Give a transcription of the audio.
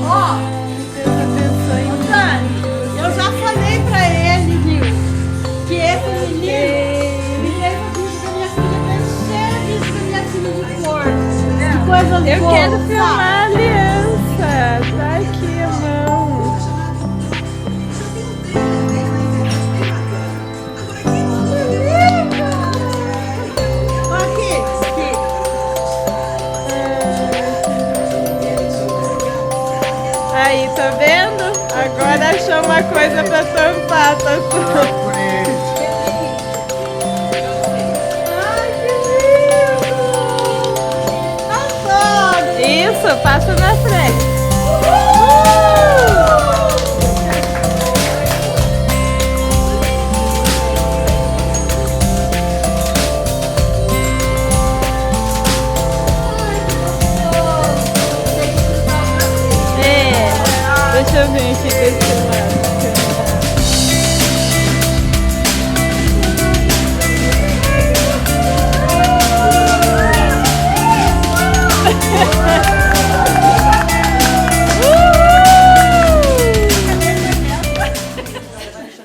Ó, eu já falei pra ele, viu? Que esse menino me fez o vídeo da minha filha, fez cheio de vídeo da minha filha de cor. De coisas Eu boas, quero sabe? filmar a aliança. Tá aqui a mão. Aí, tá vendo? Agora achou uma coisa pra tampar, tá tudo. Ai, que lindo! Isso, passa na frente. Deixa eu ver aqui desse lado.